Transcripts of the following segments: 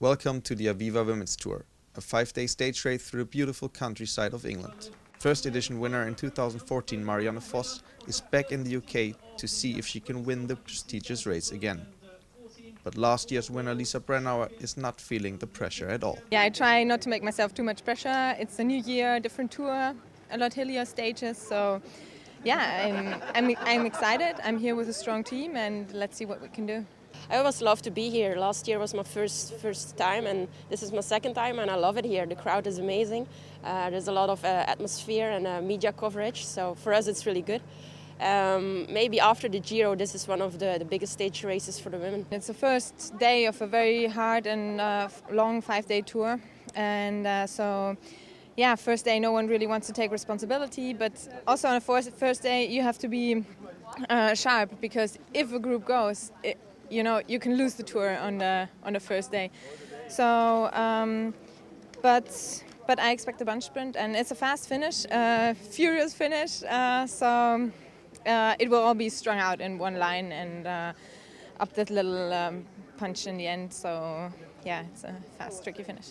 Welcome to the Aviva Women's Tour, a 5-day stage race through the beautiful countryside of England. First edition winner in 2014 Marianne Vos is back in the UK to see if she can win the prestigious race again. But last year's winner Lisa Brennauer is not feeling the pressure at all. Yeah, I try not to make myself too much pressure. It's a new year, different tour, a lot hillier stages, so yeah, I'm excited. I'm here with a strong team and let's see what we can do. I always love to be here. Last year was my first time and this is my second time and I love it here. The crowd is amazing. There's a lot of atmosphere and media coverage, so for us it's really good. Maybe after the Giro, this is one of the biggest stage races for the women. It's the first day of a very hard and long 5-day tour, and so yeah, first day no one really wants to take responsibility, but also on the first day you have to be sharp, because if a group goes, you can lose the tour on the first day. So, but I expect a bunch sprint, and it's a fast finish, furious finish. So it will all be strung out in one line and up that little punch in the end. So yeah, it's a fast, tricky finish.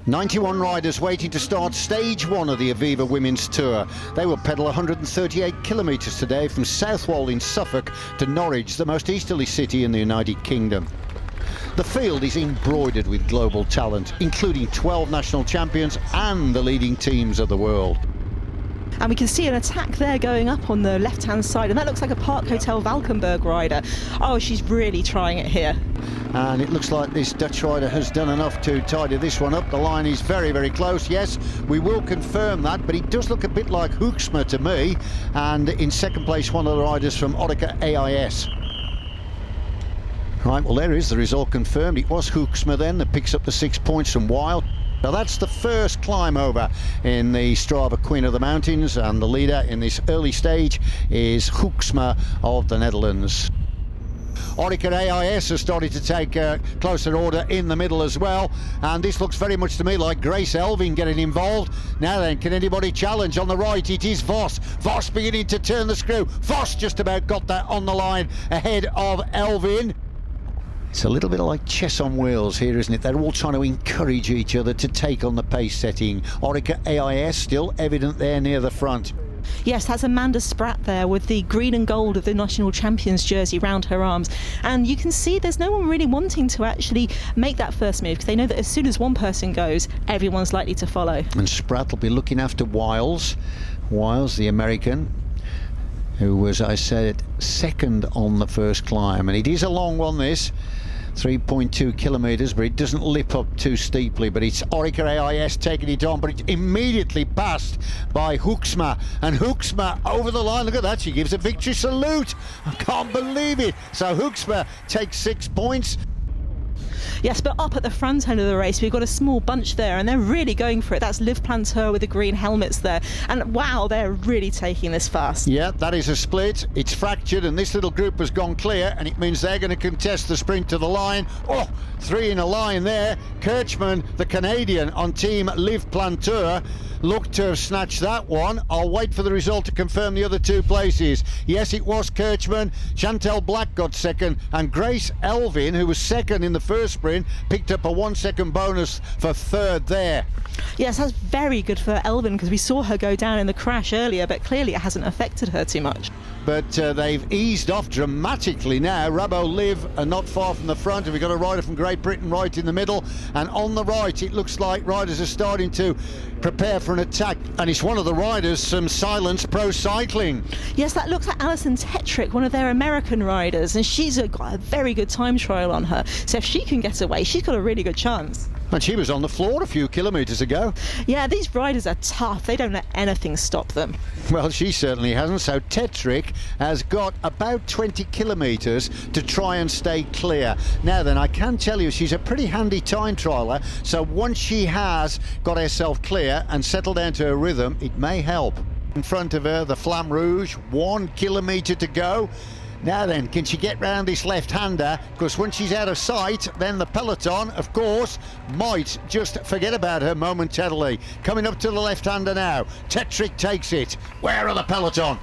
91 riders waiting to start stage 1 of the Aviva Women's Tour. They will pedal 138 kilometres today from Southwold in Suffolk to Norwich, the most easterly city in the United Kingdom. The field is embroidered with global talent, including 12 national champions and the leading teams of the world. And we can see an attack there going up on the left-hand side, and that looks like a Park Hotel Valkenburg rider. Oh, she's really trying it here. And it looks like this Dutch rider has done enough to tidy this one up. The line is very, very close. Yes, we will confirm that, but it does look a bit like Hoeksma to me. And in second place, one of the riders from Orica AIS. Right, well, there is the result confirmed. It was Hoeksma then that picks up the 6 points from Wild. Now that's the first climb over in the Strava Queen of the Mountains, and the leader in this early stage is Hoeksma of the Netherlands. Orica AIS has started to take closer order in the middle as well, and this looks very much to me like Grace Elvin getting involved. Now then, can anybody challenge? On the right it is Vos. Vos beginning to turn the screw. Vos just about got that on the line ahead of Elvin. It's a little bit like chess on wheels here, isn't it? They're all trying to encourage each other to take on the pace setting. Orica AIS still evident there near the front. Yes, that's Amanda Spratt there with the green and gold of the national champions jersey round her arms. And you can see there's no one really wanting to actually make that first move, because they know that as soon as one person goes, everyone's likely to follow. And Spratt will be looking after Wiles. Wiles, the American, who was, I said, second on the first climb. And it is a long one, this. 3.2 kilometres, but it doesn't lip up too steeply. But it's Orica AIS taking it on, but it's immediately passed by Hoeksma, and Hoeksma over the line. Look at that, she gives a victory salute. I can't believe it. So Hoeksma takes 6 points. Yes, but up at the front end of the race, we've got a small bunch there, and they're really going for it. That's Liv Planteur with the green helmets there. And wow, they're really taking this fast. Yeah, that is a split. It's fractured, and this little group has gone clear, and it means they're going to contest the sprint to the line. Oh, 3 in a line there. Kirchmann, the Canadian, on team Liv Planteur, looked to have snatched that one. I'll wait for the result to confirm the other 2 places. Yes, it was Kirchmann. Chantel Black got second, and Grace Elvin, who was second in the first sprint, picked up a 1 second bonus for third there. Yes, that's very good for Elvin, because we saw her go down in the crash earlier, but clearly it hasn't affected her too much. But they've eased off dramatically now. Rabo Liv are not far from the front, and we've got a rider from Great Britain right in the middle, and on the right it looks like riders are starting to prepare for an attack, and it's one of the riders from Silence Pro Cycling. Yes, that looks like Alison Tetrick, one of their American riders, and she's got a very good time trial on her, so if she can get away, she's got a really good chance. And she was on the floor a few kilometres ago. Yeah, these riders are tough. They don't let anything stop them. Well, she certainly hasn't. So Tetrick has got about 20 kilometres to try and stay clear. Now then, I can tell you she's a pretty handy time trialer, so once she has got herself clear and settled down to her rhythm, it may help. In front of her, the Flamme Rouge, 1 kilometre to go. Now then, can she get round this left-hander? Because once she's out of sight, then the peloton, of course, might just forget about her momentarily. Coming up to the left-hander now. Tetrick takes it. Where are the peloton?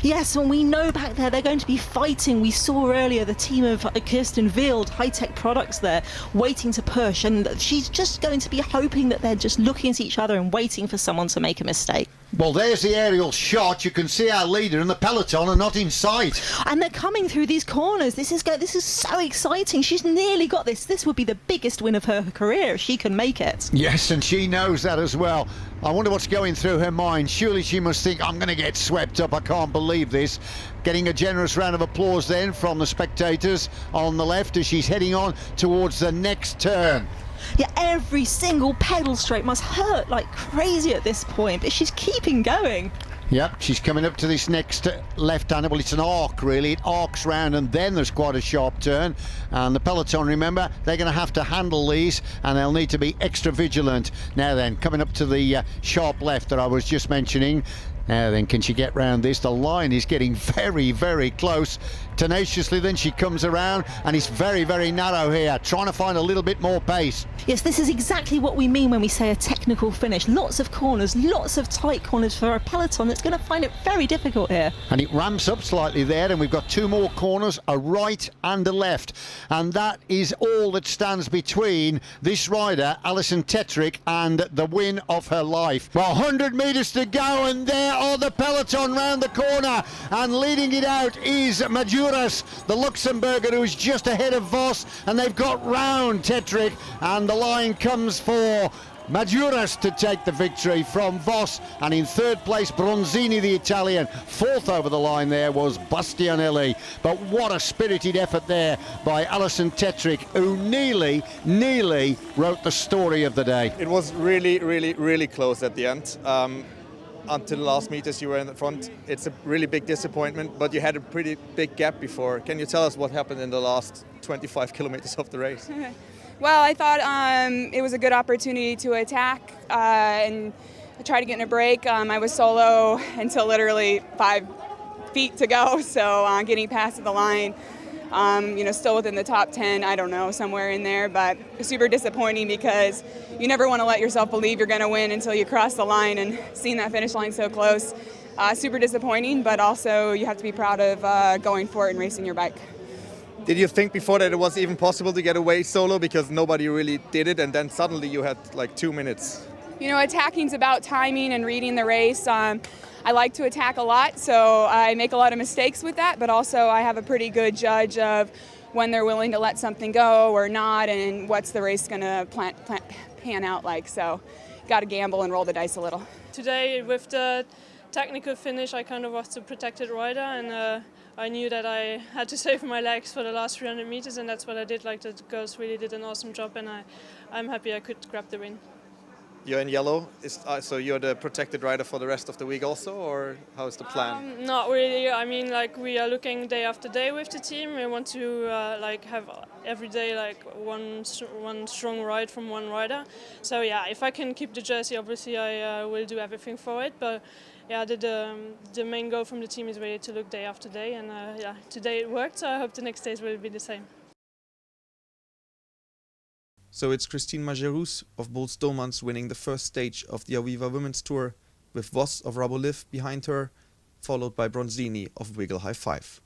Yes, and we know back there they're going to be fighting. We saw earlier the team of Kirsten Wild, high-tech products there, waiting to push, and she's just going to be hoping that they're just looking at each other and waiting for someone to make a mistake. Well, there's the aerial shot. You can see our leader and the peloton are not in sight. And they're coming through these corners. This is so exciting. She's nearly got this. This would be the biggest win of her career if she can make it. Yes, and she knows that as well. I wonder what's going through her mind. Surely she must think, I'm going to get swept up. I can't believe this. Getting a generous round of applause then from the spectators on the left as she's heading on towards the next turn. Yeah, every single pedal stroke must hurt like crazy at this point, but she's keeping going. Yep, she's coming up to this next left-hander. Well, it's an arc, really. It arcs round, and then there's quite a sharp turn. And the peloton, remember, they're going to have to handle these, and they'll need to be extra vigilant. Now then, coming up to the sharp left that I was just mentioning. Now then, can she get round this? The line is getting very, very close. Tenaciously, then she comes around, and it's very, very narrow here, trying to find a little bit more pace. Yes, this is exactly what we mean when we say a technical finish. Lots of corners, lots of tight corners for a peloton that's going to find it very difficult here. And it ramps up slightly there, and we've got two more corners, a right and a left. And that is all that stands between this rider, Alison Tetrick, and the win of her life. Well, 100 metres to go, and there are the peloton round the corner. And leading it out is Majuras, the Luxembourger, who is just ahead of Voss. And they've got round Tetrick, and the line comes for Majuras to take the victory from Voss, and in third place Bronzini, the Italian. Fourth over the line there was Bastianelli. But what a spirited effort there by Alison Tetrick, who nearly wrote the story of the day. It was really close at the end. Until the last meters you were in the front. It's a really big disappointment, but you had a pretty big gap before. Can you tell us what happened in the last 25 kilometers of the race? Well, I thought it was a good opportunity to attack and try to get in a break. I was solo until literally 5 feet to go, so getting past the line, still within the top 10, I don't know, somewhere in there, but super disappointing because you never want to let yourself believe you're going to win until you cross the line, and seeing that finish line so close, super disappointing, but also you have to be proud of going for it and racing your bike. Did you think before that it was even possible to get away solo because nobody really did it, and then suddenly you had like 2 minutes? Attacking's about timing and reading the race. I like to attack a lot, so I make a lot of mistakes with that, but also I have a pretty good judge of when they're willing to let something go or not, and what's the race going to pan out like. So got to gamble and roll the dice a little. Today with the technical finish, I kind of was the protected rider, and I knew that I had to save my legs for the last 300 meters, and that's what I did. Like, the girls really did an awesome job, and I'm happy I could grab the win. You're in yellow, so you're the protected rider for the rest of the week also, or how's the plan? Not really. I mean, we are looking day after day with the team. We want to have every day one strong ride from one rider. So yeah, if I can keep the jersey, obviously I will do everything for it. But yeah, the main goal from the team is really to look day after day, and today it worked. So I hope the next days will be the same. So it's Christine Majerus of Boels-Dommans winning the first stage of the Aviva Women's Tour, with Voss of Raboliv behind her, followed by Bronzini of Wiggle High 5.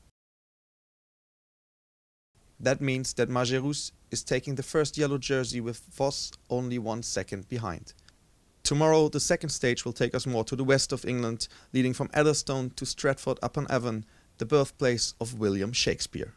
That means that Majerus is taking the first yellow jersey with Voss only 1 second behind. Tomorrow the second stage will take us more to the west of England, leading from Atherstone to Stratford-upon-Avon, the birthplace of William Shakespeare.